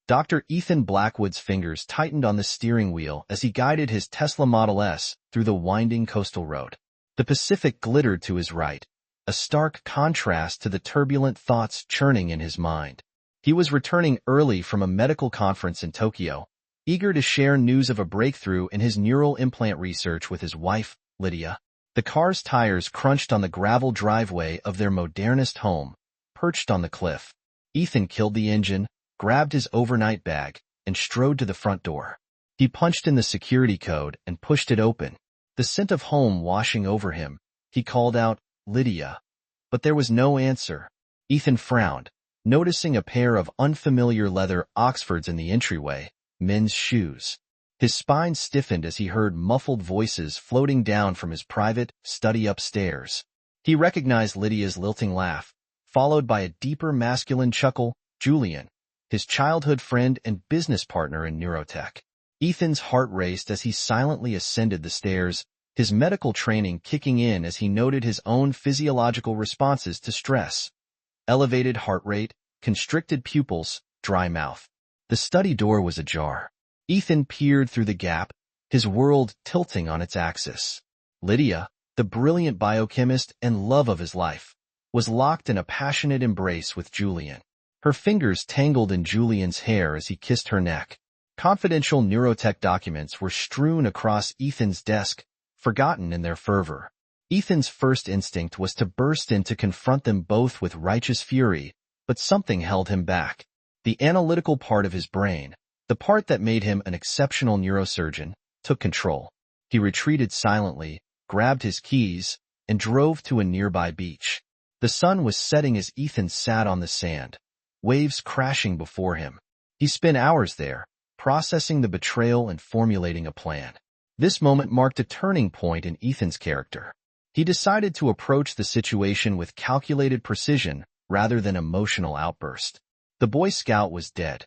Dr. Ethan Blackwood's fingers tightened on the steering wheel as he guided his Tesla Model S through the winding coastal road. The Pacific glittered to his right, a stark contrast to the turbulent thoughts churning in his mind. He was returning early from a medical conference in Tokyo, eager to share news of a breakthrough in his neural implant research with his wife, Lydia. The car's tires crunched on the gravel driveway of their modernist home, perched on the cliff. Ethan killed the engine, grabbed his overnight bag, and strode to the front door. He punched in the security code and pushed it open. The scent of home washing over him, he called out, "Lydia." But there was no answer. Ethan frowned, noticing a pair of unfamiliar leather Oxfords in the entryway, men's shoes. His spine stiffened as he heard muffled voices floating down from his private study upstairs. He recognized Lydia's lilting laugh, followed by a deeper masculine chuckle, Julian, his childhood friend and business partner in neurotech. Ethan's heart raced as he silently ascended the stairs, his medical training kicking in as he noted his own physiological responses to stress. Elevated heart rate, constricted pupils, dry mouth. The study door was ajar. Ethan peered through the gap, his world tilting on its axis. Lydia, the brilliant biochemist and love of his life, was locked in a passionate embrace with Julian. Her fingers tangled in Julian's hair as he kissed her neck. Confidential neurotech documents were strewn across Ethan's desk, forgotten in their fervor. Ethan's first instinct was to burst in to confront them both with righteous fury, but something held him back. The analytical part of his brain, the part that made him an exceptional neurosurgeon, took control. He retreated silently, grabbed his keys, and drove to a nearby beach. The sun was setting as Ethan sat on the sand, waves crashing before him. He spent hours there, processing the betrayal and formulating a plan. This moment marked a turning point in Ethan's character. He decided to approach the situation with calculated precision rather than emotional outburst. The Boy Scout was dead.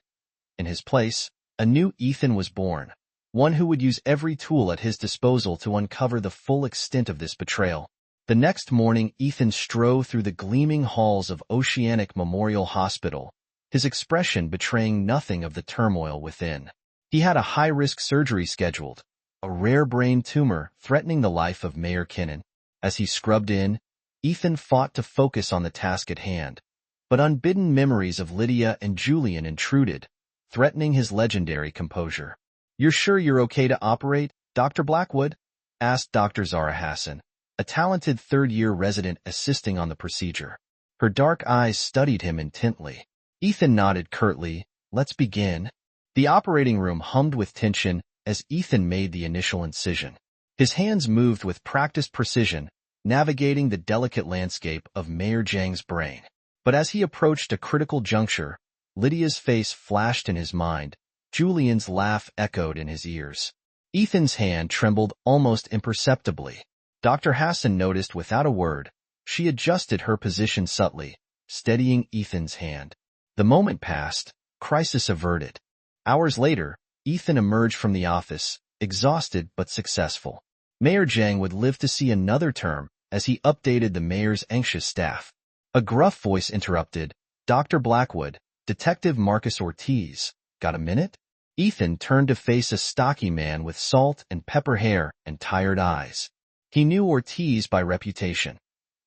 In his place, a new Ethan was born, one who would use every tool at his disposal to uncover the full extent of this betrayal. The next morning, Ethan strode through the gleaming halls of Oceanic Memorial Hospital, his expression betraying nothing of the turmoil within. He had a high-risk surgery scheduled, a rare brain tumor threatening the life of Mayor Kinnan. As he scrubbed in, Ethan fought to focus on the task at hand, but unbidden memories of Lydia and Julian intruded, threatening his legendary composure. "You're sure you're okay to operate, Dr. Blackwood?" asked Dr. Zara Hassan, a talented third-year resident assisting on the procedure. Her dark eyes studied him intently. Ethan nodded curtly. "Let's begin." The operating room hummed with tension as Ethan made the initial incision. His hands moved with practiced precision, navigating the delicate landscape of Mayor Zhang's brain. But as he approached a critical juncture, Lydia's face flashed in his mind. Julian's laugh echoed in his ears. Ethan's hand trembled almost imperceptibly. Dr. Hassan noticed without a word. She adjusted her position subtly, steadying Ethan's hand. The moment passed, crisis averted. Hours later, Ethan emerged from the office, exhausted but successful. Mayor Zhang would live to see another term as he updated the mayor's anxious staff. A gruff voice interrupted, "Dr. Blackwood, Detective Marcus Ortiz, got a minute?" Ethan turned to face a stocky man with salt and pepper hair and tired eyes. He knew Ortiz by reputation,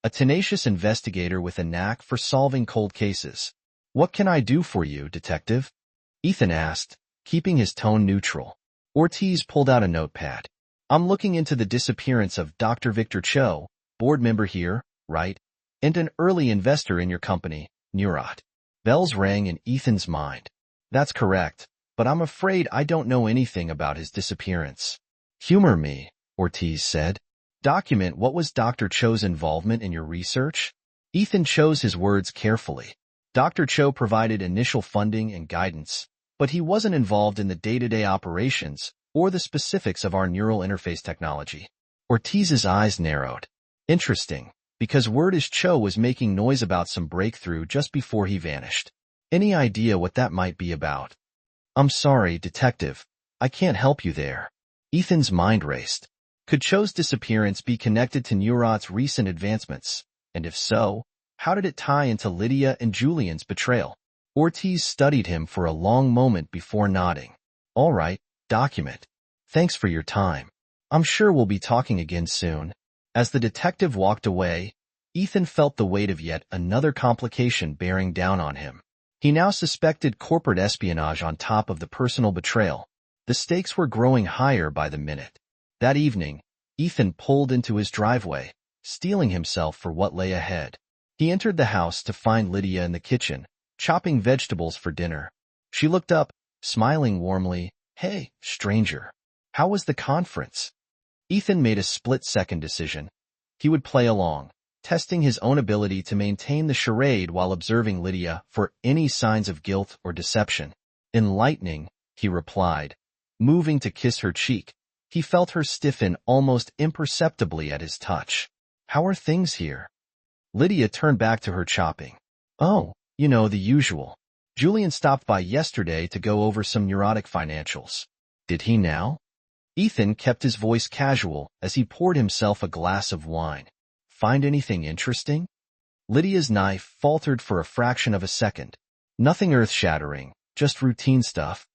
a tenacious investigator with a knack for solving cold cases. "What can I do for you, detective?" Ethan asked, keeping his tone neutral. Ortiz pulled out a notepad. "I'm looking into the disappearance of Dr. Victor Cho, board member here, right? And an early investor in your company, Neurot." Bells rang in Ethan's mind. "That's correct, but I'm afraid I don't know anything about his disappearance." "Humor me," Ortiz said. "Document what was Dr. Cho's involvement in your research?" Ethan chose his words carefully. Dr. Cho provided initial funding and guidance, but he wasn't involved in the day-to-day operations or the specifics of our neural interface technology. Ortiz's eyes narrowed. "Interesting, because word is Cho was making noise about some breakthrough just before he vanished. Any idea what that might be about?" "I'm sorry, detective. I can't help you there." Ethan's mind raced. Could Cho's disappearance be connected to Neurot's recent advancements? And if so, how did it tie into Lydia and Julian's betrayal? Ortiz studied him for a long moment before nodding. All right, document. Thanks for your time. I'm sure we'll be talking again soon. As the detective walked away, Ethan felt the weight of yet another complication bearing down on him. He now suspected corporate espionage on top of the personal betrayal. The stakes were growing higher by the minute. That evening, Ethan pulled into his driveway, steeling himself for what lay ahead. He entered the house to find Lydia in the kitchen, chopping vegetables for dinner. She looked up, smiling warmly. Hey, stranger. How was the conference? Ethan made a split-second decision. He would play along, testing his own ability to maintain the charade while observing Lydia for any signs of guilt or deception. Enlightening, he replied. Moving to kiss her cheek, he felt her stiffen almost imperceptibly at his touch. How are things here? Lydia turned back to her chopping. Oh, you know, the usual. Julian stopped by yesterday to go over some neurotic financials. Did he now? Ethan kept his voice casual as he poured himself a glass of wine. Find anything interesting? Lydia's knife faltered for a fraction of a second. Nothing earth-shattering, just routine stuff.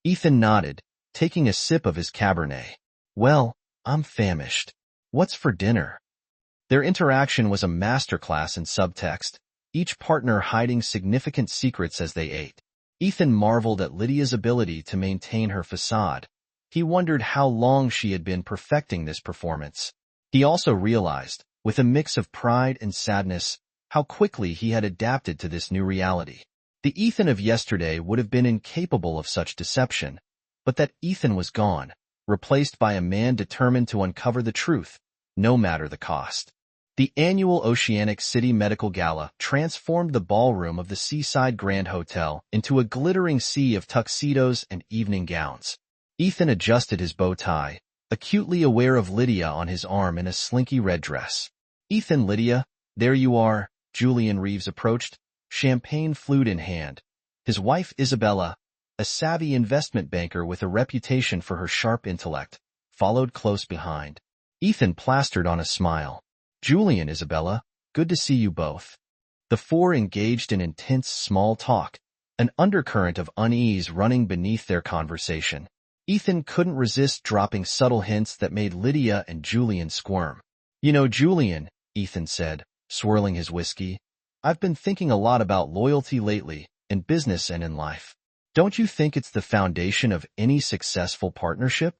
Ethan nodded, taking a sip of his Cabernet. Well, I'm famished. What's for dinner? Their interaction was a masterclass in subtext, each partner hiding significant secrets as they ate. Ethan marveled at Lydia's ability to maintain her facade. He wondered how long she had been perfecting this performance. He also realized, with a mix of pride and sadness, how quickly he had adapted to this new reality. The Ethan of yesterday would have been incapable of such deception, but that Ethan was gone, replaced by a man determined to uncover the truth, no matter the cost. The annual Oceanic City Medical Gala transformed the ballroom of the Seaside Grand Hotel into a glittering sea of tuxedos and evening gowns. Ethan adjusted his bow tie, acutely aware of Lydia on his arm in a slinky red dress. Ethan, Lydia, there you are, Julian Reeves approached, champagne flute in hand. His wife Isabella, a savvy investment banker with a reputation for her sharp intellect, followed close behind. Ethan plastered on a smile. Julian, Isabella, good to see you both. The four engaged in intense small talk, an undercurrent of unease running beneath their conversation. Ethan couldn't resist dropping subtle hints that made Lydia and Julian squirm. You know, Julian, Ethan said, swirling his whiskey, I've been thinking a lot about loyalty lately, in business and in life. Don't you think it's the foundation of any successful partnership?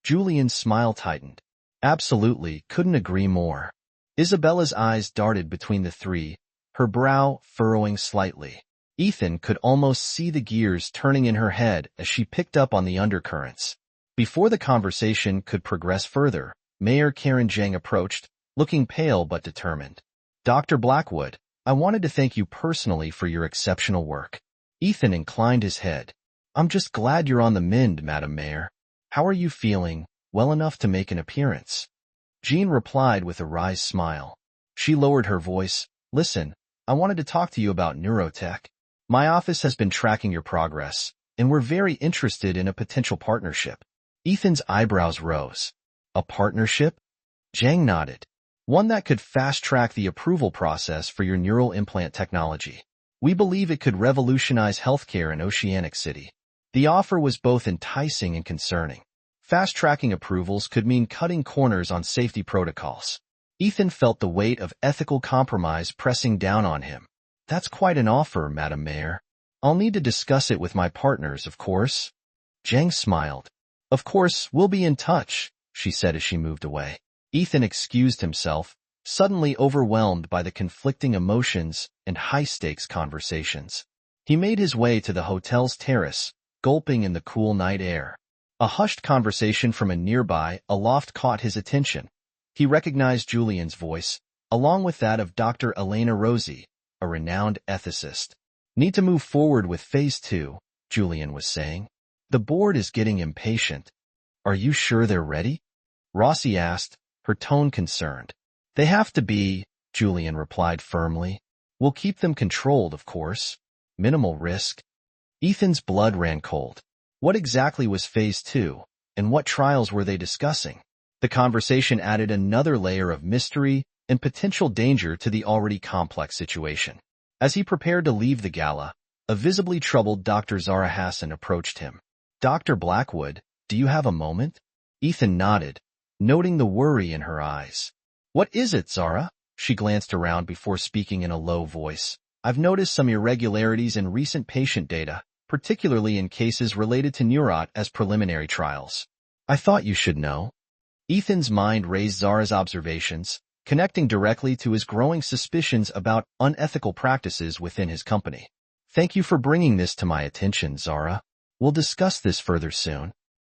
Julian's smile tightened. Absolutely, couldn't agree more. Isabella's eyes darted between the three, her brow furrowing slightly. Ethan could almost see the gears turning in her head as she picked up on the undercurrents. Before the conversation could progress further, Mayor Karen Zhang approached, looking pale but determined. Dr. Blackwood, I wanted to thank you personally for your exceptional work. Ethan inclined his head. I'm just glad you're on the mend, Madam Mayor. How are you feeling? Well enough to make an appearance? Jean replied with a wry smile. She lowered her voice. Listen, I wanted to talk to you about neurotech. My office has been tracking your progress, and we're very interested in a potential partnership. Ethan's eyebrows rose. A partnership? Zhang nodded. One that could fast-track the approval process for your neural implant technology. We believe it could revolutionize healthcare in Oceanic City. The offer was both enticing and concerning. Fast-tracking approvals could mean cutting corners on safety protocols. Ethan felt the weight of ethical compromise pressing down on him. That's quite an offer, Madam Mayor. I'll need to discuss it with my partners, of course. Zhang smiled. Of course, we'll be in touch, she said as she moved away. Ethan excused himself, suddenly overwhelmed by the conflicting emotions and high-stakes conversations. He made his way to the hotel's terrace, gulping in the cool night air. A hushed conversation from a nearby loft caught his attention. He recognized Julian's voice, along with that of Dr. Elena Rosie, a renowned ethicist. Need to move forward with Phase 2, Julian was saying. The board is getting impatient. Are you sure they're ready? Rossi asked, her tone concerned. They have to be, Julian replied firmly. We'll keep them controlled, of course. Minimal risk. Ethan's blood ran cold. What exactly was Phase 2, and what trials were they discussing? The conversation added another layer of mystery and potential danger to the already complex situation. As he prepared to leave the gala, A visibly troubled Dr. Zara Hassan approached him. "Dr. Blackwood, do you have a moment?" Ethan nodded, noting the worry in her eyes. "What is it, Zara?" She glanced around before speaking in a low voice. "I've noticed some irregularities in recent patient data, particularly in cases related to Neurat as preliminary trials. I thought you should know." Ethan's mind raised Zara's observations, connecting directly to his growing suspicions about unethical practices within his company. "Thank you for bringing this to my attention, Zara. We'll discuss this further soon."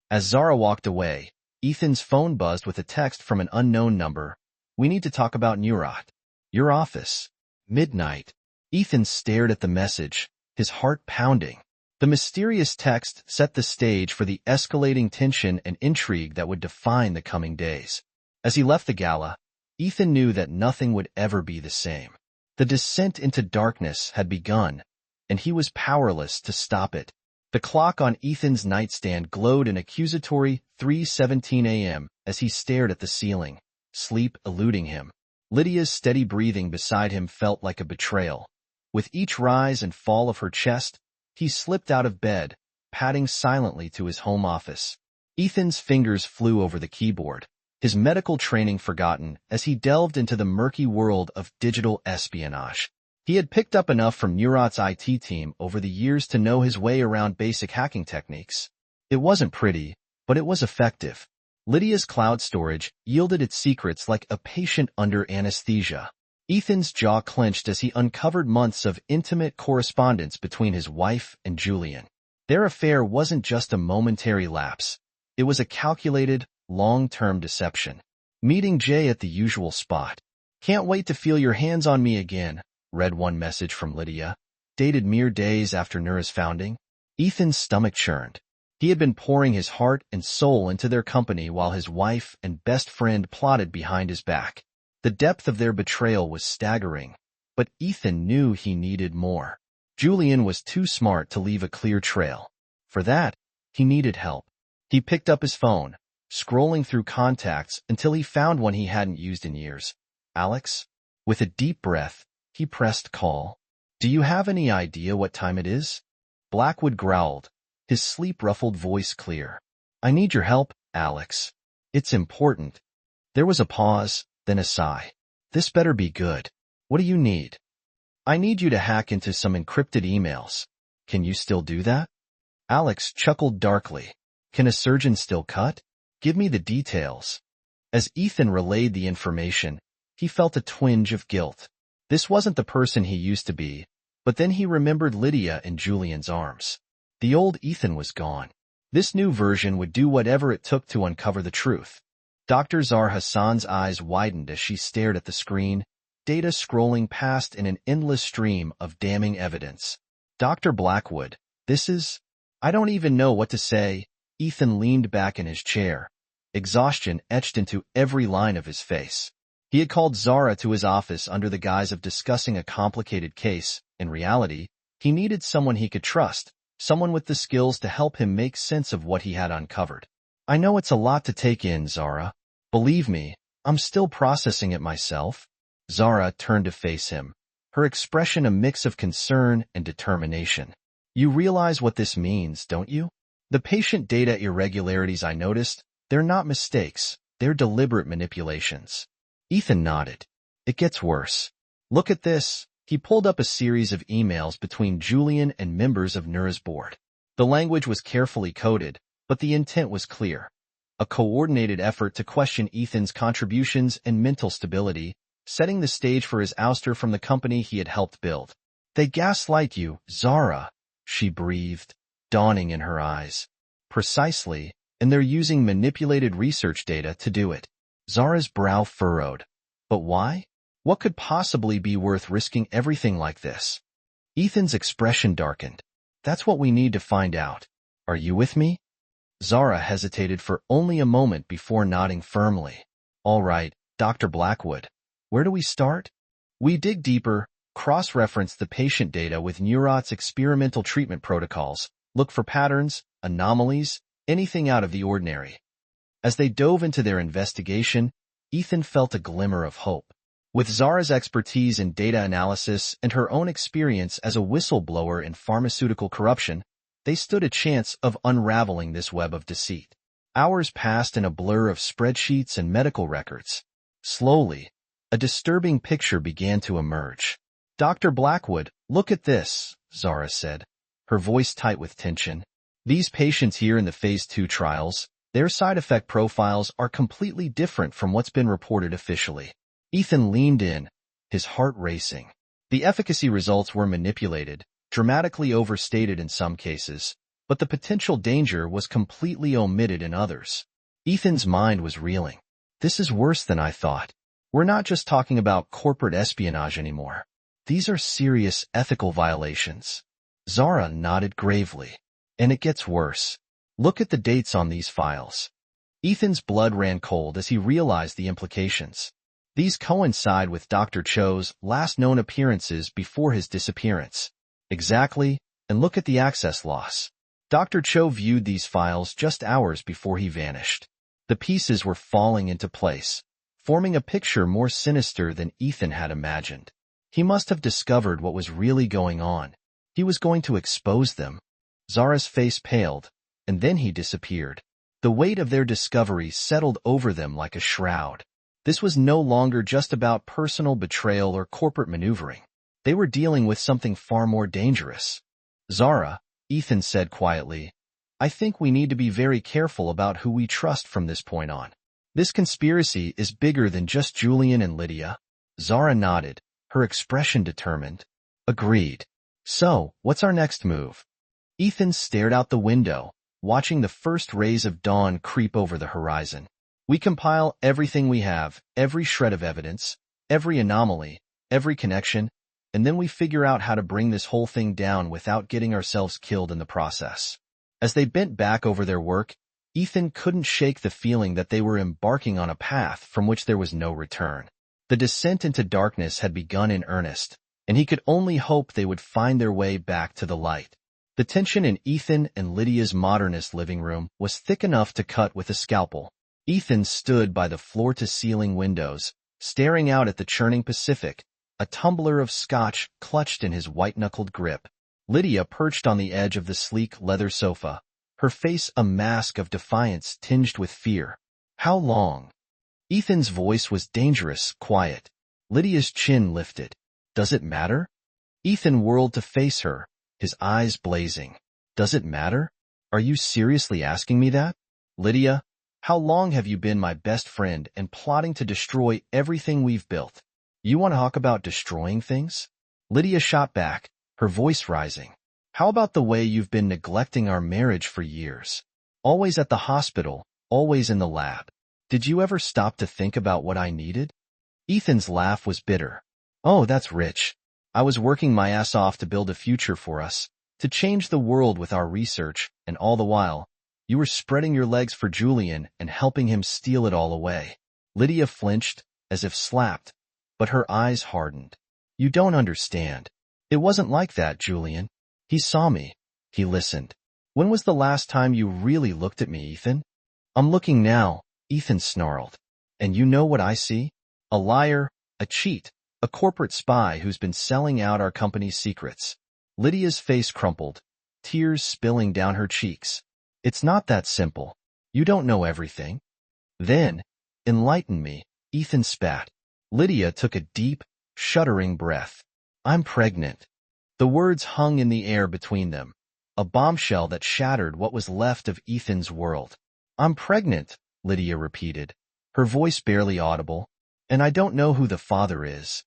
As Zara walked away, Ethan's phone buzzed with a text from an unknown number. "We need to talk about Neurat. Your office. Midnight." Ethan stared at the message, his heart pounding. The mysterious text set the stage for the escalating tension and intrigue that would define the coming days. As he left the gala, Ethan knew that nothing would ever be the same. The descent into darkness had begun, and he was powerless to stop it. The clock on Ethan's nightstand glowed an accusatory 3:17 a.m. as he stared at the ceiling, sleep eluding him. Lydia's steady breathing beside him felt like a betrayal. With each rise and fall of her chest, he slipped out of bed, padding silently to his home office. Ethan's fingers flew over the keyboard, his medical training forgotten as he delved into the murky world of digital espionage. He had picked up enough from Neurat's IT team over the years to know his way around basic hacking techniques. It wasn't pretty, but it was effective. Lydia's cloud storage yielded its secrets like a patient under anesthesia. Ethan's jaw clenched as he uncovered months of intimate correspondence between his wife and Julian. Their affair wasn't just a momentary lapse. It was a calculated, long-term deception. "Meeting Jay at the usual spot. Can't wait to feel your hands on me again," read one message from Lydia, dated mere days after Nura's founding. Ethan's stomach churned. He had been pouring his heart and soul into their company while his wife and best friend plotted behind his back. The depth of their betrayal was staggering, but Ethan knew he needed more. Julian was too smart to leave a clear trail. For that, he needed help. He picked up his phone, scrolling through contacts until he found one he hadn't used in years. "Alex?" With a deep breath, he pressed call. "Do you have any idea what time it is?" Blackwood growled, his sleep-ruffled voice clear. "I need your help, Alex. It's important." There was a pause, then a sigh. "This better be good. What do you need?" "I need you to hack into some encrypted emails. Can you still do that?" Alex chuckled darkly. "Can a surgeon still cut? Give me the details." As Ethan relayed the information, he felt a twinge of guilt. This wasn't the person he used to be, but then he remembered Lydia in Julian's arms. The old Ethan was gone. This new version would do whatever it took to uncover the truth. Dr. Zara Hassan's eyes widened as she stared at the screen, data scrolling past in an endless stream of damning evidence. "Dr. Blackwood, this is... I don't even know what to say." Ethan leaned back in his chair, exhaustion etched into every line of his face. He had called Zara to his office under the guise of discussing a complicated case. In reality, he needed someone he could trust, someone with the skills to help him make sense of what he had uncovered. "I know it's a lot to take in, Zara. Believe me, I'm still processing it myself." Zara turned to face him, her expression a mix of concern and determination. "You realize what this means, don't you? The patient data irregularities I noticed, they're not mistakes, they're deliberate manipulations." Ethan nodded. "It gets worse. Look at this." He pulled up a series of emails between Julian and members of Nura's board. The language was carefully coded, but the intent was clear. A coordinated effort to question Ethan's contributions and mental stability, setting the stage for his ouster from the company he had helped build. "They gaslight you, Zara," she breathed, dawning in her eyes. "Precisely, and they're using manipulated research data to do it." Zara's brow furrowed. "But why? What could possibly be worth risking everything like this?" Ethan's expression darkened. "That's what we need to find out. Are you with me?" Zara hesitated for only a moment before nodding firmly. "All right, Dr. Blackwood. Where do we start?" "We dig deeper, cross-reference the patient data with Neurat's experimental treatment protocols, look for patterns, anomalies, anything out of the ordinary." As they dove into their investigation, Ethan felt a glimmer of hope. With Zara's expertise in data analysis and her own experience as a whistleblower in pharmaceutical corruption, they stood a chance of unraveling this web of deceit. Hours passed in a blur of spreadsheets and medical records. Slowly, a disturbing picture began to emerge. "Dr. Blackwood, look at this," Zara said, her voice tight with tension. "These patients here in the Phase 2 trials, their side effect profiles are completely different from what's been reported officially." Ethan leaned in, his heart racing. The efficacy results were manipulated, dramatically overstated in some cases, but the potential danger was completely omitted in others. Ethan's mind was reeling. This is worse than I thought. We're not just talking about corporate espionage anymore. These are serious ethical violations. Zara nodded gravely. And it gets worse. Look at the dates on these files. Ethan's blood ran cold as he realized the implications. These coincide with Dr. Cho's last known appearances before his disappearance. Exactly, and look at the access loss. Dr. Cho viewed these files just hours before he vanished. The pieces were falling into place, forming a picture more sinister than Ethan had imagined. He must have discovered what was really going on. He was going to expose them. Zara's face paled, and then he disappeared. The weight of their discovery settled over them like a shroud. This was no longer just about personal betrayal or corporate maneuvering. They were dealing with something far more dangerous. "Zara," Ethan said quietly, "I think we need to be very careful about who we trust from this point on. This conspiracy is bigger than just Julian and Lydia." Zara nodded, her expression determined. "Agreed. So, what's our next move?" Ethan stared out the window, watching the first rays of dawn creep over the horizon. "We compile everything we have, every shred of evidence, every anomaly, every connection, and then we figure out how to bring this whole thing down without getting ourselves killed in the process." As they bent back over their work, Ethan couldn't shake the feeling that they were embarking on a path from which there was no return. The descent into darkness had begun in earnest, and he could only hope they would find their way back to the light. The tension in Ethan and Lydia's modernist living room was thick enough to cut with a scalpel. Ethan stood by the floor-to-ceiling windows, staring out at the churning Pacific, a tumbler of scotch clutched in his white-knuckled grip. Lydia perched on the edge of the sleek leather sofa, her face a mask of defiance tinged with fear. "How long?" Ethan's voice was dangerous, quiet. Lydia's chin lifted. "Does it matter?" Ethan whirled to face her, his eyes blazing. "Does it matter? Are you seriously asking me that? Lydia, how long have you been my best friend and plotting to destroy everything we've built? You want to talk about destroying things?" Lydia shot back, her voice rising. "How about the way you've been neglecting our marriage for years? Always at the hospital, always in the lab. Did you ever stop to think about what I needed?" Ethan's laugh was bitter. "Oh, that's rich. I was working my ass off to build a future for us, to change the world with our research, and all the while, you were spreading your legs for Julian and helping him steal it all away." Lydia flinched, as if slapped, but her eyes hardened. "You don't understand. It wasn't like that, Julian. He saw me. He listened. When was the last time you really looked at me, Ethan?" "I'm looking now," Ethan snarled. "And you know what I see? A liar, a cheat, a corporate spy who's been selling out our company's secrets." Lydia's face crumpled, tears spilling down her cheeks. "It's not that simple. You don't know everything." "Then, enlighten me," Ethan spat. Lydia took a deep, shuddering breath. "I'm pregnant." The words hung in the air between them, a bombshell that shattered what was left of Ethan's world. "I'm pregnant," Lydia repeated, her voice barely audible, "and I don't know who the father is."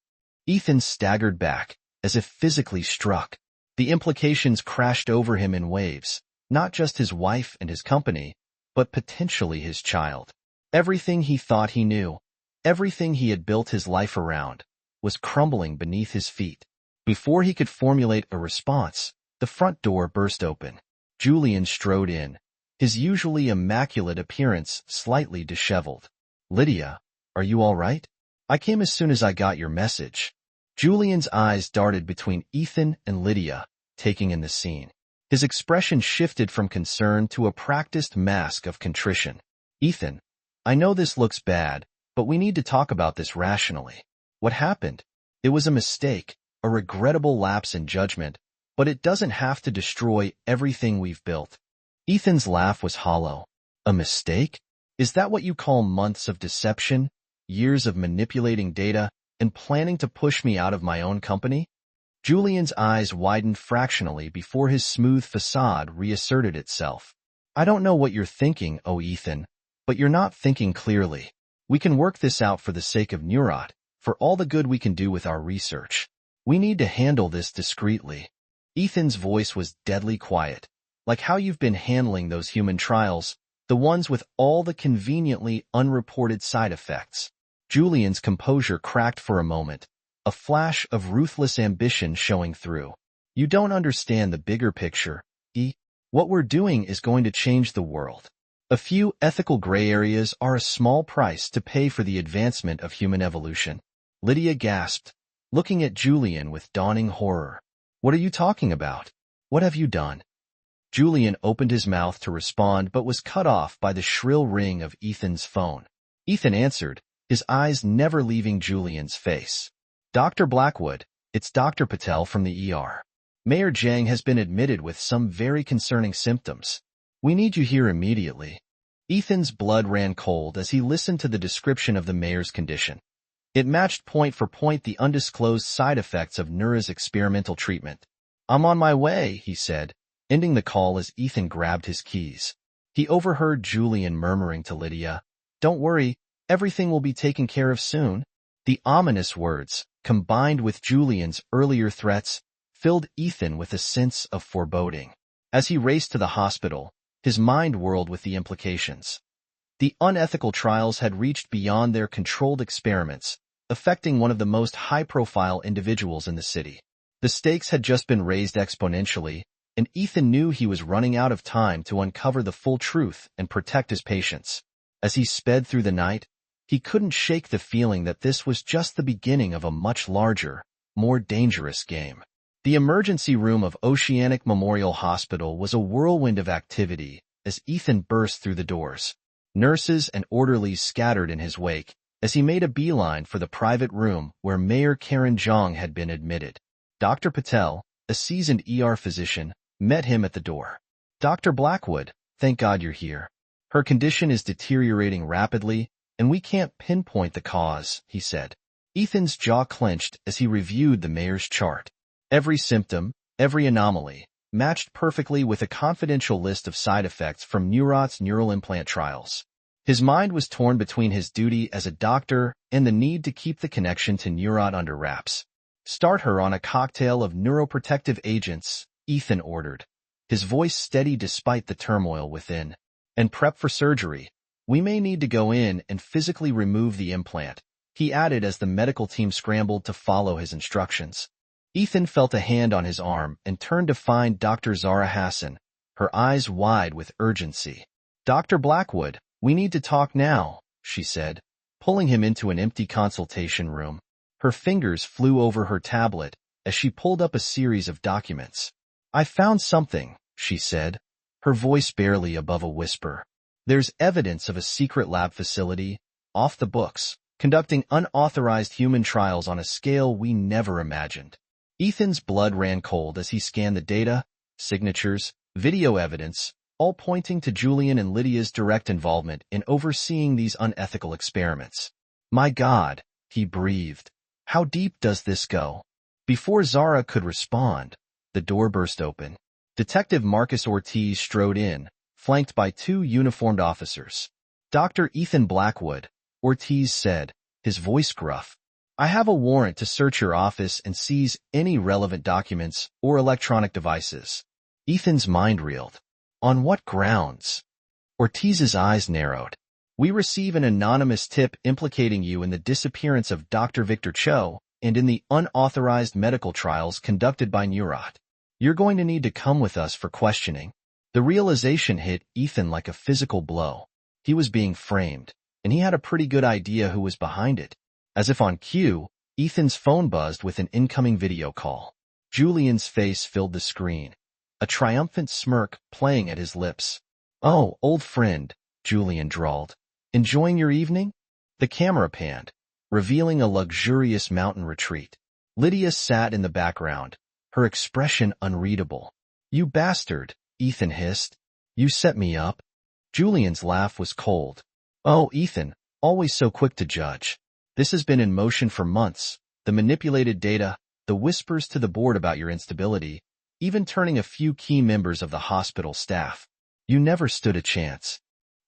Ethan staggered back, as if physically struck. The implications crashed over him in waves, not just his wife and his company, but potentially his child. Everything he thought he knew, everything he had built his life around, was crumbling beneath his feet. Before he could formulate a response, the front door burst open. Julian strode in, his usually immaculate appearance slightly disheveled. "Lydia, are you all right? I came as soon as I got your message." Julian's eyes darted between Ethan and Lydia, taking in the scene. His expression shifted from concern to a practiced mask of contrition. "Ethan, I know this looks bad, but we need to talk about this rationally. What happened? It was a mistake, a regrettable lapse in judgment, but it doesn't have to destroy everything we've built. Ethan's laugh was hollow. A mistake? Is that what you call months of deception, years of manipulating data, and planning to push me out of my own company? Julian's eyes widened fractionally before his smooth facade reasserted itself. I don't know what you're thinking, oh Ethan, but you're not thinking clearly. We can work this out for the sake of Neurot, for all the good we can do with our research. We need to handle this discreetly. Ethan's voice was deadly quiet, like how you've been handling those human trials, the ones with all the conveniently unreported side effects. Julian's composure cracked for a moment, a flash of ruthless ambition showing through. You don't understand the bigger picture, E. What we're doing is going to change the world. A few ethical gray areas are a small price to pay for the advancement of human evolution. Lydia gasped, looking at Julian with dawning horror. What are you talking about? What have you done? Julian opened his mouth to respond but was cut off by the shrill ring of Ethan's phone. Ethan answered, his eyes never leaving Julian's face. Dr. Blackwood, it's Dr. Patel from the ER. Mayor Jiang has been admitted with some very concerning symptoms. We need you here immediately. Ethan's blood ran cold as he listened to the description of the mayor's condition. It matched point for point the undisclosed side effects of Nura's experimental treatment. I'm on my way, he said, ending the call as Ethan grabbed his keys. He overheard Julian murmuring to Lydia, Don't worry, everything will be taken care of soon. The ominous words, combined with Julian's earlier threats, filled Ethan with a sense of foreboding. As he raced to the hospital, his mind whirled with the implications. The unethical trials had reached beyond their controlled experiments, affecting one of the most high-profile individuals in the city. The stakes had just been raised exponentially, and Ethan knew he was running out of time to uncover the full truth and protect his patients. As he sped through the night, he couldn't shake the feeling that this was just the beginning of a much larger, more dangerous game. The emergency room of Oceanic Memorial Hospital was a whirlwind of activity as Ethan burst through the doors. Nurses and orderlies scattered in his wake as he made a beeline for the private room where Mayor Karen Zhang had been admitted. Dr. Patel, a seasoned ER physician, met him at the door. Dr. Blackwood, thank God you're here. Her condition is deteriorating rapidly, and we can't pinpoint the cause, he said. Ethan's jaw clenched as he reviewed the mayor's chart. Every symptom, every anomaly, matched perfectly with a confidential list of side effects from Neurot's neural implant trials. His mind was torn between his duty as a doctor and the need to keep the connection to Neurot under wraps. Start her on a cocktail of neuroprotective agents, Ethan ordered, his voice steady despite the turmoil within. And prep for surgery. We may need to go in and physically remove the implant, he added as the medical team scrambled to follow his instructions. Ethan felt a hand on his arm and turned to find Dr. Zara Hassan, her eyes wide with urgency. Dr. Blackwood, we need to talk now, she said, pulling him into an empty consultation room. Her fingers flew over her tablet as she pulled up a series of documents. I found something, she said, her voice barely above a whisper. There's evidence of a secret lab facility, off the books, conducting unauthorized human trials on a scale we never imagined. Ethan's blood ran cold as he scanned the data, signatures, video evidence, all pointing to Julian and Lydia's direct involvement in overseeing these unethical experiments. My God, he breathed. How deep does this go? Before Zara could respond, the door burst open. Detective Marcus Ortiz strode in, flanked by two uniformed officers. Dr. Ethan Blackwood, Ortiz said, his voice gruff. I have a warrant to search your office and seize any relevant documents or electronic devices. Ethan's mind reeled. On what grounds? Ortiz's eyes narrowed. We receive an anonymous tip implicating you in the disappearance of Dr. Victor Cho and in the unauthorized medical trials conducted by Neurot. You're going to need to come with us for questioning. The realization hit Ethan like a physical blow. He was being framed, and he had a pretty good idea who was behind it. As if on cue, Ethan's phone buzzed with an incoming video call. Julian's face filled the screen, a triumphant smirk playing at his lips. Oh, old friend, Julian drawled. Enjoying your evening? The camera panned. revealing a luxurious mountain retreat. Lydia sat in the background, her expression unreadable. "You bastard," Ethan hissed. "You set me up." Julian's laugh was cold. "Oh, Ethan, always so quick to judge. This has been in motion for months. The manipulated data, the whispers to the board about your instability, even turning a few key members of the hospital staff. You never stood a chance."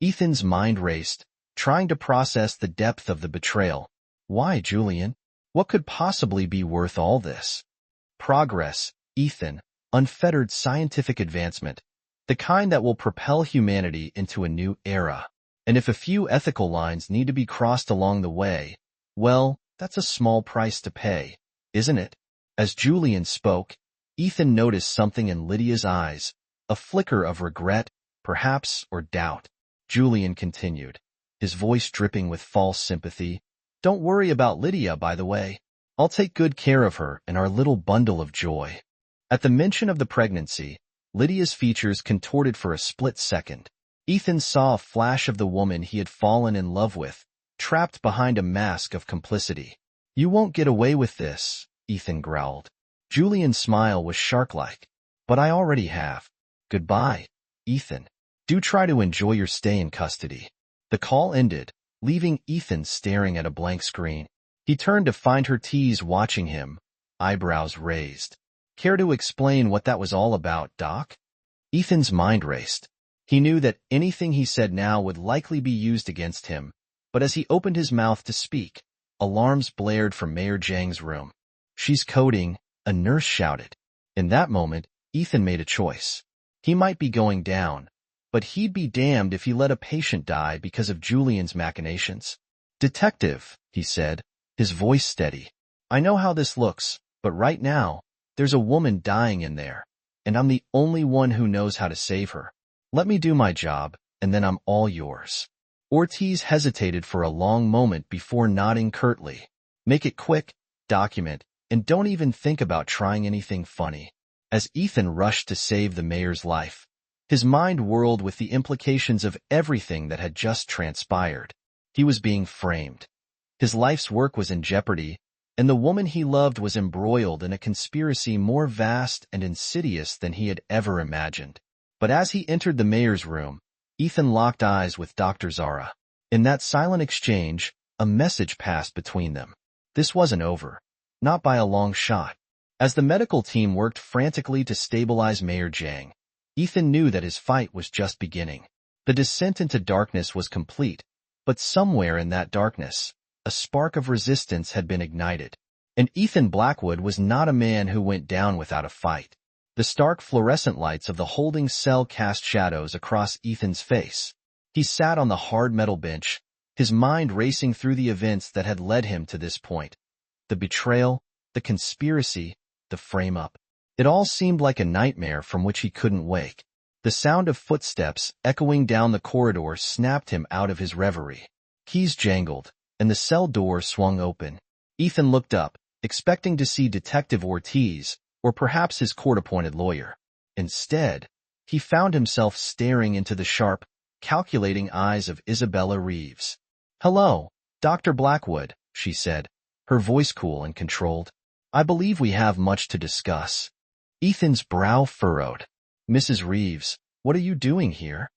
Ethan's mind raced, trying to process the depth of the betrayal. Why, Julian? What could possibly be worth all this? Progress, Ethan, unfettered scientific advancement, the kind that will propel humanity into a new era. And if a few ethical lines need to be crossed along the way, well, that's a small price to pay, isn't it? As Julian spoke, Ethan noticed something in Lydia's eyes, a flicker of regret, perhaps, or doubt. Julian continued, his voice dripping with false sympathy. "Don't worry about Lydia, by the way. I'll take good care of her and our little bundle of joy." At the mention of the pregnancy, Lydia's features contorted for a split second. Ethan saw a flash of the woman he had fallen in love with, trapped behind a mask of complicity. "You won't get away with this," Ethan growled. Julian's smile was shark-like. "But I already have. Goodbye, Ethan. Do try to enjoy your stay in custody." The call ended, leaving Ethan staring at a blank screen. He turned to find her tease watching him, eyebrows raised. "Care to explain what that was all about, Doc?" Ethan's mind raced. He knew that anything he said now would likely be used against him, but as he opened his mouth to speak, alarms blared from Mayor Zhang's room. "She's coding," a nurse shouted. In that moment, Ethan made a choice. He might be going down, but he'd be damned if he let a patient die because of Julian's machinations. "Detective," he said, his voice steady. "I know how this looks, but right now, there's a woman dying in there, and I'm the only one who knows how to save her. Let me do my job, and then I'm all yours." Ortiz hesitated for a long moment before nodding curtly. "Make it quick, document, and don't even think about trying anything funny." As Ethan rushed to save the mayor's life, his mind whirled with the implications of everything that had just transpired. He was being framed. His life's work was in jeopardy, and the woman he loved was embroiled in a conspiracy more vast and insidious than he had ever imagined. But as he entered the mayor's room, Ethan locked eyes with Dr. Zara. In that silent exchange, a message passed between them. This wasn't over. Not by a long shot. As the medical team worked frantically to stabilize Mayor Zhang, Ethan knew that his fight was just beginning. The descent into darkness was complete, but somewhere in that darkness, a spark of resistance had been ignited. And Ethan Blackwood was not a man who went down without a fight. The stark fluorescent lights of the holding cell cast shadows across Ethan's face. He sat on the hard metal bench, his mind racing through the events that had led him to this point. The betrayal, the conspiracy, the frame-up. It all seemed like a nightmare from which he couldn't wake. The sound of footsteps echoing down the corridor snapped him out of his reverie. Keys jangled, and the cell door swung open. Ethan looked up, expecting to see Detective Ortiz, or perhaps his court-appointed lawyer. Instead, he found himself staring into the sharp, calculating eyes of Isabella Reeves. "Hello, Dr. Blackwood," she said, her voice cool and controlled. "I believe we have much to discuss." Ethan's brow furrowed. "Mrs. Reeves, what are you doing here?"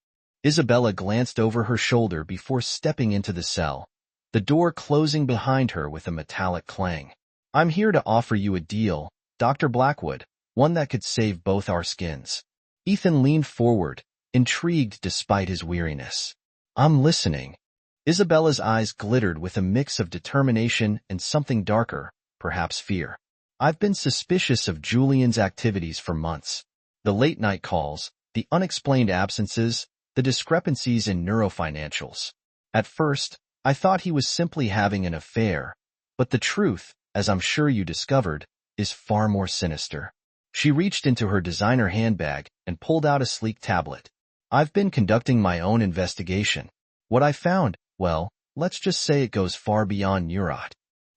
Isabella glanced over her shoulder before stepping into the cell, the door closing behind her with a metallic clang. "I'm here to offer you a deal, Dr. Blackwood, one that could save both our skins." Ethan leaned forward, intrigued despite his weariness. "I'm listening." Isabella's eyes glittered with a mix of determination and something darker, perhaps fear. "I've been suspicious of Julian's activities for months. The late-night calls, the unexplained absences, the discrepancies in neurofinancials. At first, I thought he was simply having an affair, but the truth, as I'm sure you discovered, is far more sinister." She reached into her designer handbag and pulled out a sleek tablet. "I've been conducting my own investigation. What I found, well, let's just say it goes far beyond Neurotic."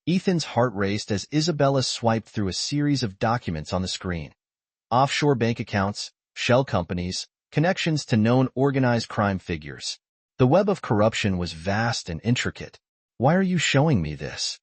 Ethan's heart raced as Isabella swiped through a series of documents on the screen. Offshore bank accounts, shell companies, connections to known organized crime figures. The web of corruption was vast and intricate. Why are you showing me this?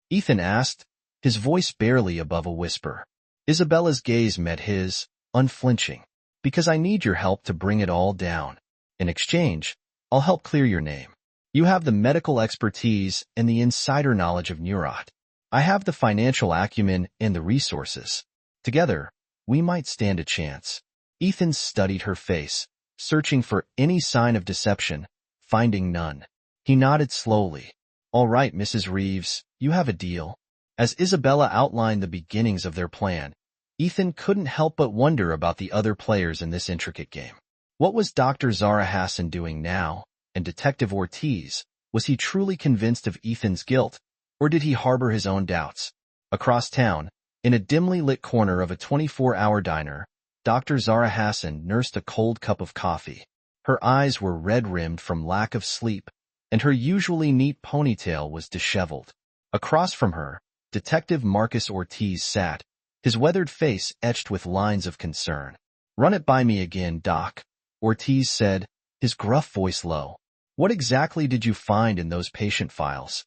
Ethan asked, his voice barely above a whisper. Isabella's gaze met his, unflinching. Because I need your help to bring it all down. In exchange, I'll help clear your name. You have the medical expertise and the insider knowledge of Neurat. I have the financial acumen and the resources. Together, we might stand a chance. Ethan studied her face, searching for any sign of deception, finding none. He nodded slowly. All right, Mrs. Reeves, you have a deal. As Isabella outlined the beginnings of their plan, Ethan couldn't help but wonder about the other players in this intricate game. What was Dr. Zara Hassan doing now? And Detective Ortiz, was he truly convinced of Ethan's guilt, or did he harbor his own doubts? Across town, in a dimly lit corner of a 24-hour diner, Dr. Zara Hassan nursed a cold cup of coffee. Her eyes were red-rimmed from lack of sleep, and her usually neat ponytail was disheveled. Across from her, Detective Marcus Ortiz sat, his weathered face etched with lines of concern. "Run it by me again, Doc," Ortiz said, his gruff voice low. "What exactly did you find in those patient files?"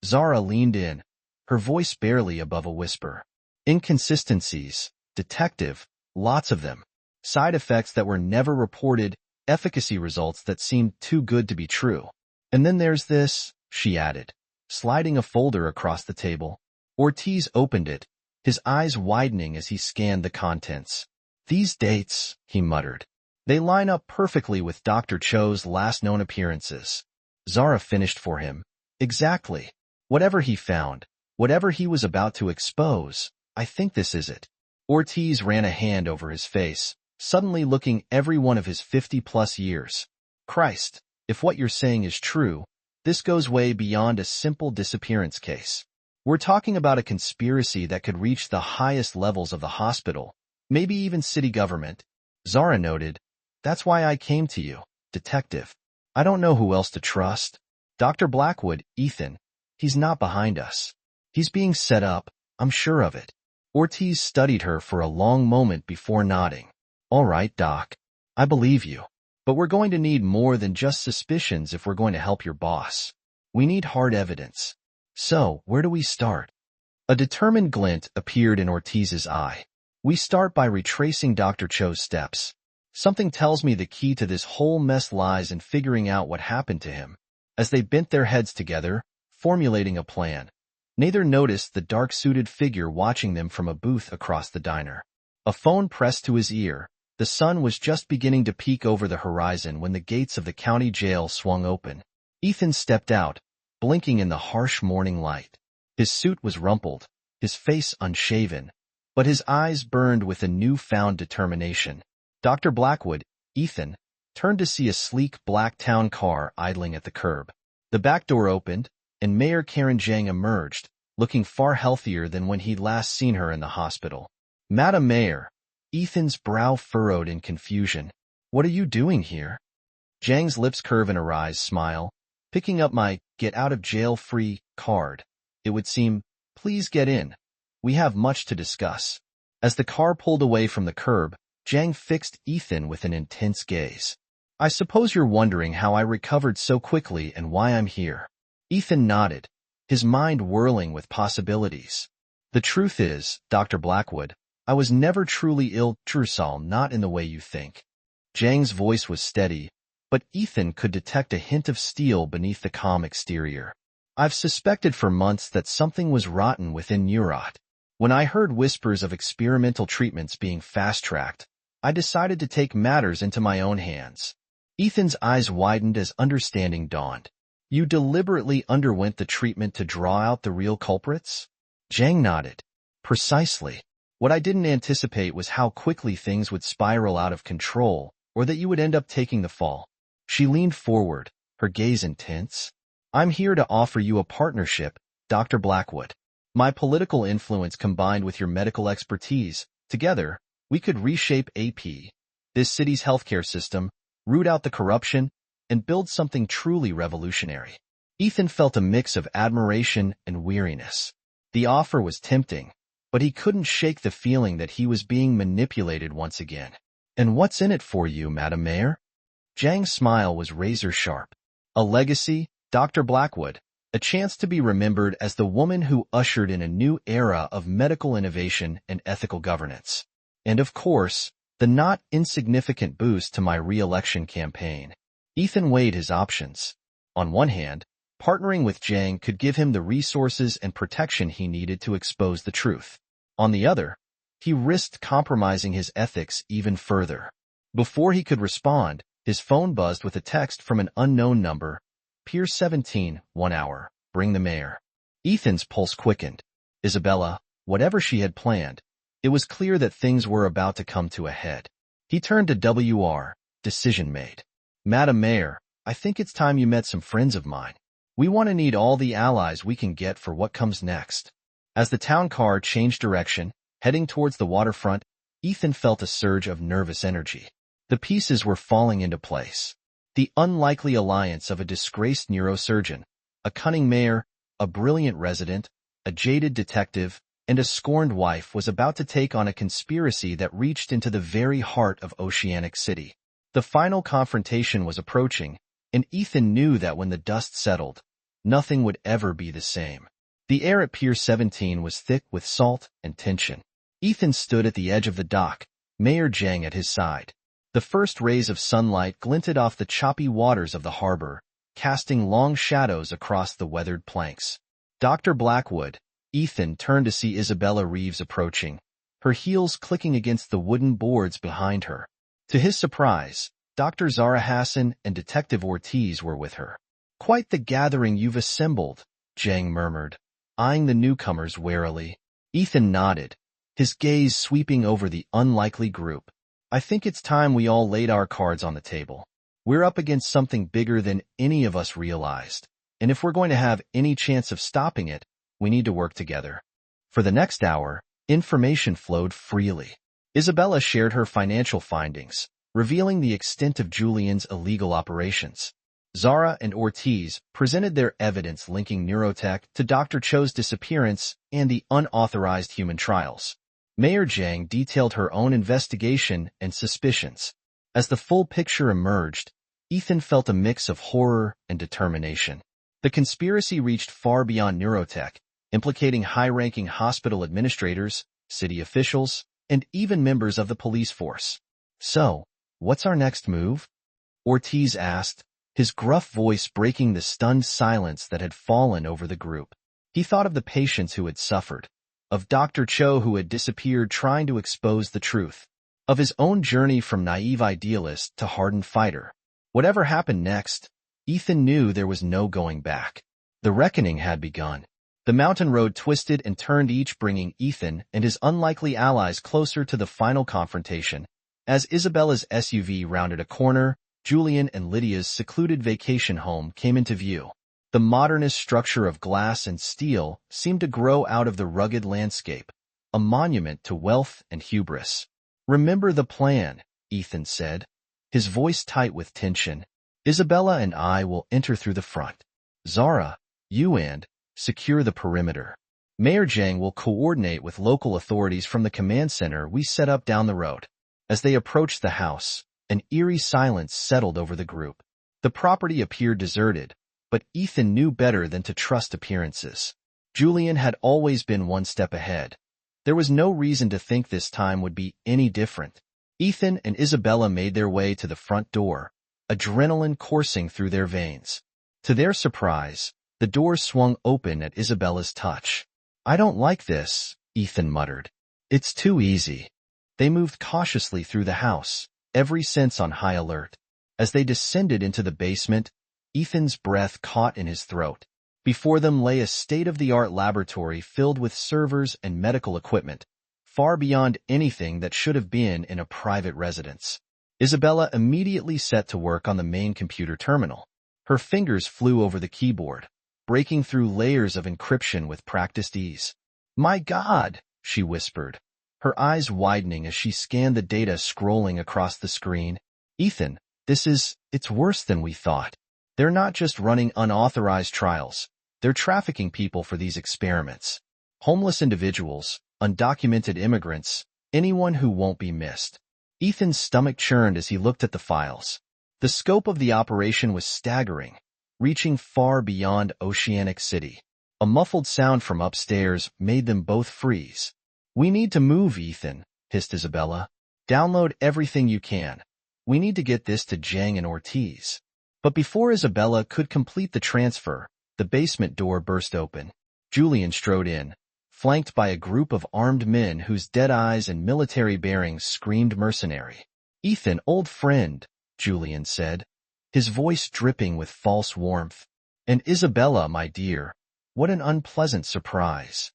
Zara leaned in, her voice barely above a whisper. "Inconsistencies, Detective, lots of them. Side effects that were never reported, efficacy results that seemed too good to be true. And then there's this," she added, sliding a folder across the table. Ortiz opened it, his eyes widening as he scanned the contents. "These dates," he muttered. "They line up perfectly with Dr. Cho's last known appearances." Zara finished for him. "Exactly. Whatever he found, whatever he was about to expose, I think this is it." Ortiz ran a hand over his face, suddenly looking every one of his 50-plus years. "Christ, if what you're saying is true, this goes way beyond a simple disappearance case. We're talking about a conspiracy that could reach the highest levels of the hospital, maybe even city government." Zara noted, "That's why I came to you, Detective. I don't know who else to trust. Dr. Blackwood, Ethan, he's not behind us. He's being set up, I'm sure of it." Ortiz studied her for a long moment before nodding. "All right, Doc. I believe you. But we're going to need more than just suspicions if we're going to help your boss. We need hard evidence. So, where do we start?" A determined glint appeared in Ortiz's eye. "We start by retracing Dr. Cho's steps. Something tells me the key to this whole mess lies in figuring out what happened to him." As they bent their heads together, formulating a plan, neither noticed the dark-suited figure watching them from a booth across the diner. A phone pressed to his ear. The sun was just beginning to peek over the horizon when the gates of the county jail swung open. Ethan stepped out, blinking in the harsh morning light. His suit was rumpled, his face unshaven, but his eyes burned with a new-found determination. Dr. Blackwood, Ethan, turned to see a sleek black town car idling at the curb. The back door opened, and Mayor Karen Zhang emerged, looking far healthier than when he'd last seen her in the hospital. "Madam Mayor," Ethan's brow furrowed in confusion. "What are you doing here?" Zhang's lips curve in a wry smile. "Picking up my get-out-of-jail-free card. It would seem, please get in. We have much to discuss." As the car pulled away from the curb, Zhang fixed Ethan with an intense gaze. "I suppose you're wondering how I recovered so quickly and why I'm here." Ethan nodded, his mind whirling with possibilities. "The truth is, Dr. Blackwood, I was never truly ill, Trussall, not in the way you think." Zhang's voice was steady, but Ethan could detect a hint of steel beneath the calm exterior. "I've suspected for months that something was rotten within Neurat. When I heard whispers of experimental treatments being fast-tracked, I decided to take matters into my own hands." Ethan's eyes widened as understanding dawned. "You deliberately underwent the treatment to draw out the real culprits?" Zhang nodded. "Precisely. What I didn't anticipate was how quickly things would spiral out of control, or that you would end up taking the fall." She leaned forward, her gaze intense. "I'm here to offer you a partnership, Dr. Blackwood. My political influence combined with your medical expertise, together, we could reshape AP, this city's healthcare system, root out the corruption, and build something truly revolutionary." Ethan felt a mix of admiration and weariness. The offer was tempting, but he couldn't shake the feeling that he was being manipulated once again. "And what's in it for you, Madam Mayor?" Zhang's smile was razor-sharp. "A legacy, Dr. Blackwood, a chance to be remembered as the woman who ushered in a new era of medical innovation and ethical governance. And of course, the not insignificant boost to my re-election campaign. Ethan weighed his options. On one hand, partnering with Jang could give him the resources and protection he needed to expose the truth. On the other, he risked compromising his ethics even further. Before he could respond, his phone buzzed with a text from an unknown number. Pier 17, 1 hour. Bring the mayor. Ethan's pulse quickened. Isabella, whatever she had planned, it was clear that things were about to come to a head. He turned to WR, decision made. Madam Mayor, I think it's time you met some friends of mine. We want to need all the allies we can get for what comes next. As the town car changed direction, heading towards the waterfront, Ethan felt a surge of nervous energy. The pieces were falling into place. The unlikely alliance of a disgraced neurosurgeon, a cunning mayor, a brilliant resident, a jaded detective, and a scorned wife was about to take on a conspiracy that reached into the very heart of Oceanic City. The final confrontation was approaching, and Ethan knew that when the dust settled, nothing would ever be the same. The air at Pier 17 was thick with salt and tension. Ethan stood at the edge of the dock, Mayor Jang at his side. The first rays of sunlight glinted off the choppy waters of the harbor, casting long shadows across the weathered planks. Dr. Blackwood, Ethan turned to see Isabella Reeves approaching, her heels clicking against the wooden boards behind her. To his surprise, Dr. Zara Hassan and Detective Ortiz were with her. Quite the gathering you've assembled, Jang murmured, eyeing the newcomers warily. Ethan nodded, his gaze sweeping over the unlikely group. I think it's time we all laid our cards on the table. We're up against something bigger than any of us realized, and if we're going to have any chance of stopping it, we need to work together. For the next hour, information flowed freely. Isabella shared her financial findings, revealing the extent of Julian's illegal operations. Zara and Ortiz presented their evidence linking neurotech to Dr. Cho's disappearance and the unauthorized human trials. Mayor Jang detailed her own investigation and suspicions. As the full picture emerged, Ethan felt a mix of horror and determination. The conspiracy reached far beyond neurotech, implicating high-ranking hospital administrators, city officials, and even members of the police force. So, what's our next move? Ortiz asked, his gruff voice breaking the stunned silence that had fallen over the group. He thought of the patients who had suffered, of Dr. Cho who had disappeared trying to expose the truth, of his own journey from naive idealist to hardened fighter. Whatever happened next, Ethan knew there was no going back. The reckoning had begun. The mountain road twisted and turned, each bringing Ethan and his unlikely allies closer to the final confrontation. As Isabella's SUV rounded a corner, Julian and Lydia's secluded vacation home came into view. The modernist structure of glass and steel seemed to grow out of the rugged landscape, a monument to wealth and hubris. Remember the plan, Ethan said, his voice tight with tension. Isabella and I will enter through the front. Zara, you and secure the perimeter. Mayor Jang will coordinate with local authorities from the command center we set up down the road. As they approached the house, an eerie silence settled over the group. The property appeared deserted, but Ethan knew better than to trust appearances. Julian had always been one step ahead. There was no reason to think this time would be any different. Ethan and Isabella made their way to the front door, adrenaline coursing through their veins. To their surprise, the door swung open at Isabella's touch. I don't like this, Ethan muttered. It's too easy. They moved cautiously through the house, every sense on high alert. As they descended into the basement, Ethan's breath caught in his throat. Before them lay a state-of-the-art laboratory filled with servers and medical equipment, far beyond anything that should have been in a private residence. Isabella immediately set to work on the main computer terminal. Her fingers flew over the keyboard, breaking through layers of encryption with practiced ease. My God, she whispered, her eyes widening as she scanned the data scrolling across the screen. Ethan, it's worse than we thought. They're not just running unauthorized trials. They're trafficking people for these experiments. Homeless individuals, undocumented immigrants, anyone who won't be missed. Ethan's stomach churned as he looked at the files. The scope of the operation was staggering, reaching far beyond Oceanic City. A muffled sound from upstairs made them both freeze. "We need to move, Ethan," hissed Isabella. "Download everything you can. We need to get this to Zhang and Ortiz." But before Isabella could complete the transfer, the basement door burst open. Julian strode in, flanked by a group of armed men whose dead eyes and military bearings screamed mercenary. "Ethan, old friend," Julian said, his voice dripping with false warmth. "And Isabella, my dear, what an unpleasant surprise."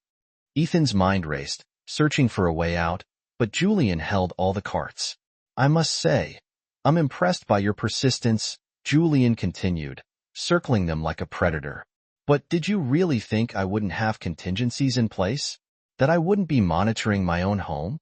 Ethan's mind raced, searching for a way out, but Julian held all the carts. "I must say, I'm impressed by your persistence," Julian continued, circling them like a predator. "But did you really think I wouldn't have contingencies in place? That I wouldn't be monitoring my own home?"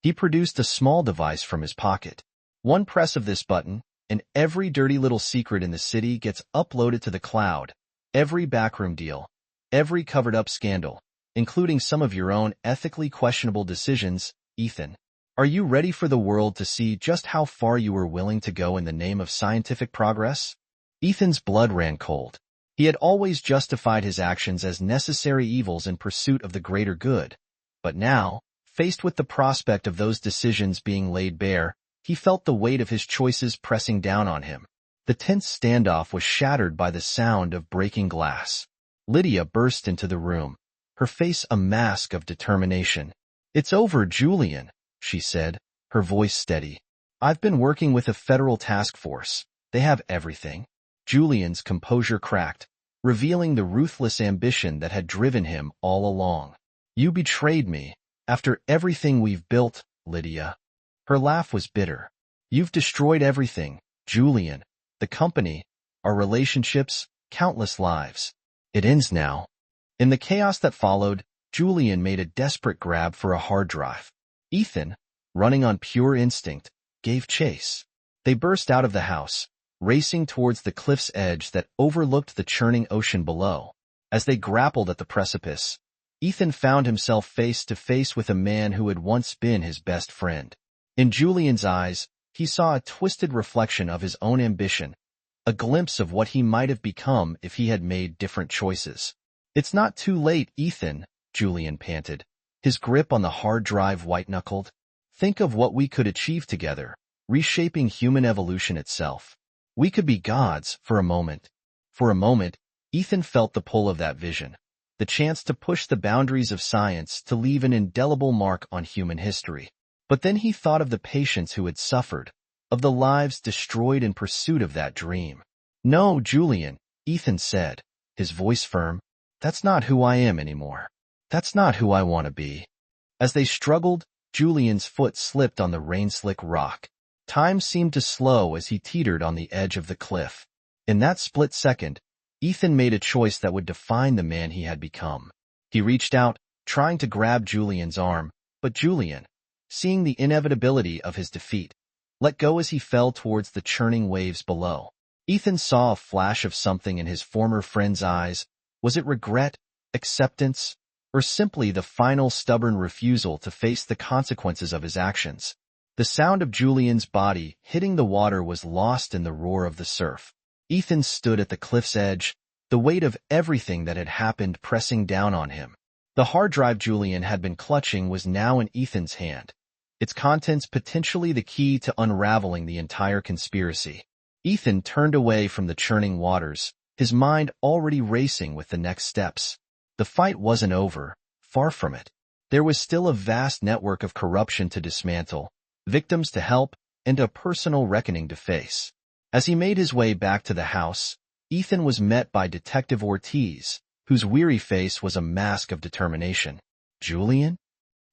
He produced a small device from his pocket. "One press of this button, and every dirty little secret in the city gets uploaded to the cloud. Every backroom deal, every covered-up scandal, including some of your own ethically questionable decisions, Ethan. Are you ready for the world to see just how far you were willing to go in the name of scientific progress?" Ethan's blood ran cold. He had always justified his actions as necessary evils in pursuit of the greater good. But now, faced with the prospect of those decisions being laid bare, he felt the weight of his choices pressing down on him. The tense standoff was shattered by the sound of breaking glass. Lydia burst into the room, her face a mask of determination. "It's over, Julian," she said, her voice steady. "I've been working with a federal task force. They have everything." Julian's composure cracked, revealing the ruthless ambition that had driven him all along. "You betrayed me. After everything we've built, Lydia." Her laugh was bitter. "You've destroyed everything, Julian. The company, our relationships, countless lives. It ends now." In the chaos that followed, Julian made a desperate grab for a hard drive. Ethan, running on pure instinct, gave chase. They burst out of the house, racing towards the cliff's edge that overlooked the churning ocean below. As they grappled at the precipice, Ethan found himself face to face with a man who had once been his best friend. In Julian's eyes, he saw a twisted reflection of his own ambition, a glimpse of what he might have become if he had made different choices. "It's not too late, Ethan," Julian panted, his grip on the hard drive white-knuckled. "Think of what we could achieve together, reshaping human evolution itself. We could be gods for a moment." For a moment, Ethan felt the pull of that vision, the chance to push the boundaries of science to leave an indelible mark on human history. But then he thought of the patients who had suffered, of the lives destroyed in pursuit of that dream. "No, Julian," Ethan said, his voice firm. "That's not who I am anymore. That's not who I want to be." As they struggled, Julian's foot slipped on the rain-slick rock. Time seemed to slow as he teetered on the edge of the cliff. In that split second, Ethan made a choice that would define the man he had become. He reached out, trying to grab Julian's arm, but Julian, seeing the inevitability of his defeat, let go as he fell towards the churning waves below. Ethan saw a flash of something in his former friend's eyes. Was it regret, acceptance, or simply the final stubborn refusal to face the consequences of his actions? The sound of Julian's body hitting the water was lost in the roar of the surf. Ethan stood at the cliff's edge, the weight of everything that had happened pressing down on him. The hard drive Julian had been clutching was now in Ethan's hand, its contents potentially the key to unraveling the entire conspiracy. Ethan turned away from the churning waters, his mind already racing with the next steps. The fight wasn't over, far from it. There was still a vast network of corruption to dismantle, victims to help, and a personal reckoning to face. As he made his way back to the house, Ethan was met by Detective Ortiz, whose weary face was a mask of determination. "Julian?"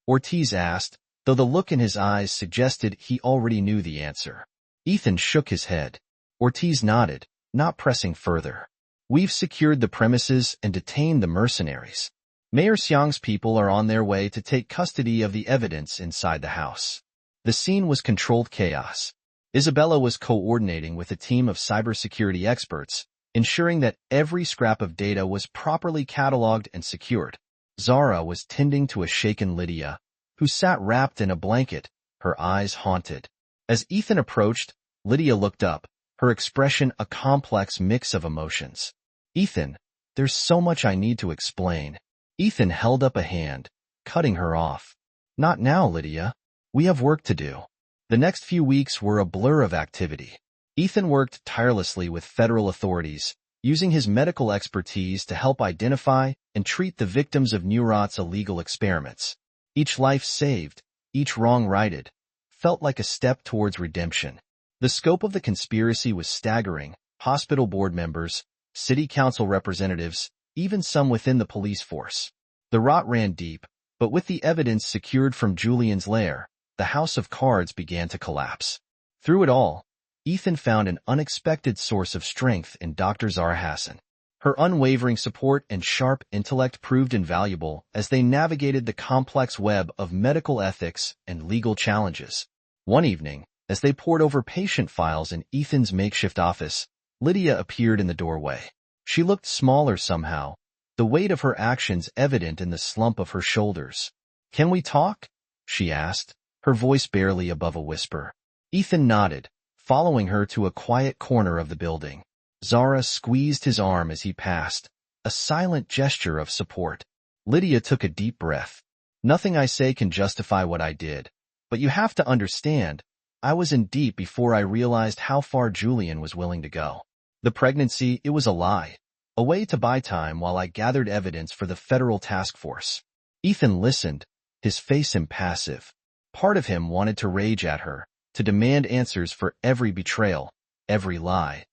Ortiz asked, though the look in his eyes suggested he already knew the answer. Ethan shook his head. Ortiz nodded, not pressing further. "We've secured the premises and detained the mercenaries. Mayor Xiang's people are on their way to take custody of the evidence inside the house." The scene was controlled chaos. Isabella was coordinating with a team of cybersecurity experts, ensuring that every scrap of data was properly cataloged and secured. Zara was tending to a shaken Lydia, who sat wrapped in a blanket, her eyes haunted. As Ethan approached, Lydia looked up, her expression a complex mix of emotions. "Ethan, there's so much I need to explain." Ethan held up a hand, cutting her off. "Not now, Lydia. We have work to do." The next few weeks were a blur of activity. Ethan worked tirelessly with federal authorities, using his medical expertise to help identify and treat the victims of Neurot's illegal experiments. Each life saved, each wrong righted, felt like a step towards redemption. The scope of the conspiracy was staggering: hospital board members, city council representatives, even some within the police force. The rot ran deep, but with the evidence secured from Julian's lair, the house of cards began to collapse. Through it all, Ethan found an unexpected source of strength in Dr. Zara Hassan. Her unwavering support and sharp intellect proved invaluable as they navigated the complex web of medical ethics and legal challenges. One evening, as they pored over patient files in Ethan's makeshift office, Lydia appeared in the doorway. She looked smaller somehow, the weight of her actions evident in the slump of her shoulders. "Can we talk?" she asked, her voice barely above a whisper. Ethan nodded, following her to a quiet corner of the building. Zara squeezed his arm as he passed, a silent gesture of support. Lydia took a deep breath. "Nothing I say can justify what I did, but you have to understand, I was in deep before I realized how far Julian was willing to go. The pregnancy, it was a lie, a way to buy time while I gathered evidence for the federal task force." Ethan listened, his face impassive. Part of him wanted to rage at her, to demand answers for every betrayal, every lie.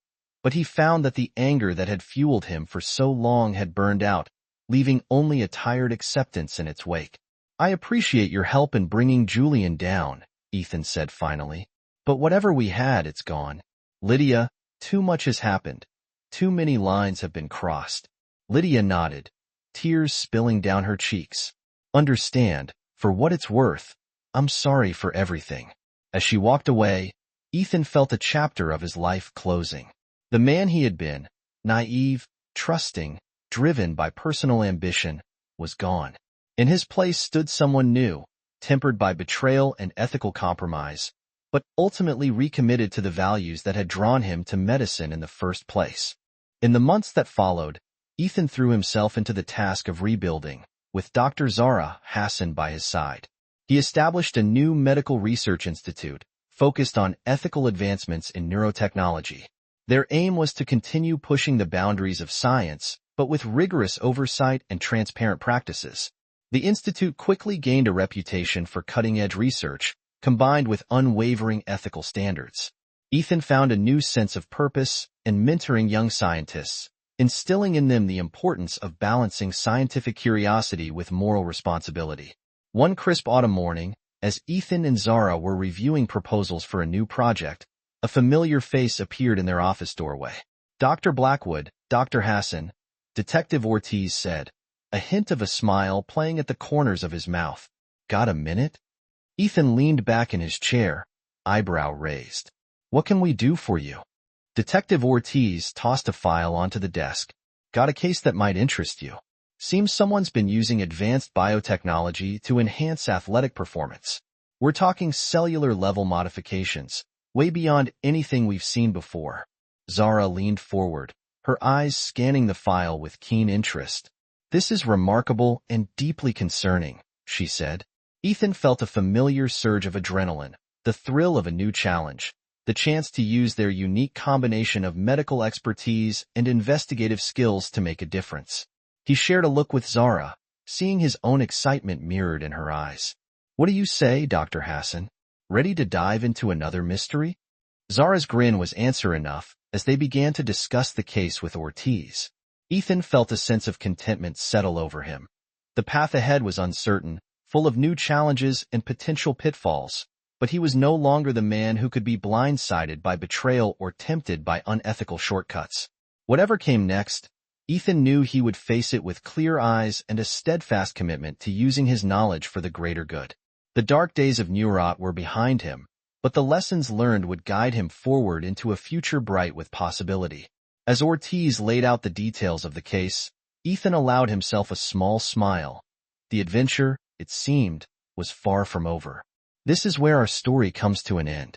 But he found that the anger that had fueled him for so long had burned out, leaving only a tired acceptance in its wake. "I appreciate your help in bringing Julian down," Ethan said finally. "But whatever we had, it's gone. Lydia, too much has happened. Too many lines have been crossed." Lydia nodded, tears spilling down her cheeks. "Understand, for what it's worth, I'm sorry for everything." As she walked away, Ethan felt a chapter of his life closing. The man he had been, naive, trusting, driven by personal ambition, was gone. In his place stood someone new, tempered by betrayal and ethical compromise, but ultimately recommitted to the values that had drawn him to medicine in the first place. In the months that followed, Ethan threw himself into the task of rebuilding, with Dr. Zara Hassan by his side. He established a new medical research institute, focused on ethical advancements in neurotechnology. Their aim was to continue pushing the boundaries of science, but with rigorous oversight and transparent practices. The institute quickly gained a reputation for cutting-edge research, combined with unwavering ethical standards. Ethan found a new sense of purpose in mentoring young scientists, instilling in them the importance of balancing scientific curiosity with moral responsibility. One crisp autumn morning, as Ethan and Zara were reviewing proposals for a new project, a familiar face appeared in their office doorway. "Dr. Blackwood, Dr. Hassan," Detective Ortiz said, a hint of a smile playing at the corners of his mouth. "Got a minute?" Ethan leaned back in his chair, eyebrow raised. "What can we do for you?" Detective Ortiz tossed a file onto the desk. "Got a case that might interest you. Seems someone's been using advanced biotechnology to enhance athletic performance. We're talking cellular-level modifications, way beyond anything we've seen before." Zara leaned forward, her eyes scanning the file with keen interest. "This is remarkable and deeply concerning," she said. Ethan felt a familiar surge of adrenaline, the thrill of a new challenge, the chance to use their unique combination of medical expertise and investigative skills to make a difference. He shared a look with Zara, seeing his own excitement mirrored in her eyes. "What do you say, Dr. Hassan? Ready to dive into another mystery?" Zara's grin was answer enough as they began to discuss the case with Ortiz. Ethan felt a sense of contentment settle over him. The path ahead was uncertain, full of new challenges and potential pitfalls, but he was no longer the man who could be blindsided by betrayal or tempted by unethical shortcuts. Whatever came next, Ethan knew he would face it with clear eyes and a steadfast commitment to using his knowledge for the greater good. The dark days of Neurot were behind him, but the lessons learned would guide him forward into a future bright with possibility. As Ortiz laid out the details of the case, Ethan allowed himself a small smile. The adventure, it seemed, was far from over. This is where our story comes to an end.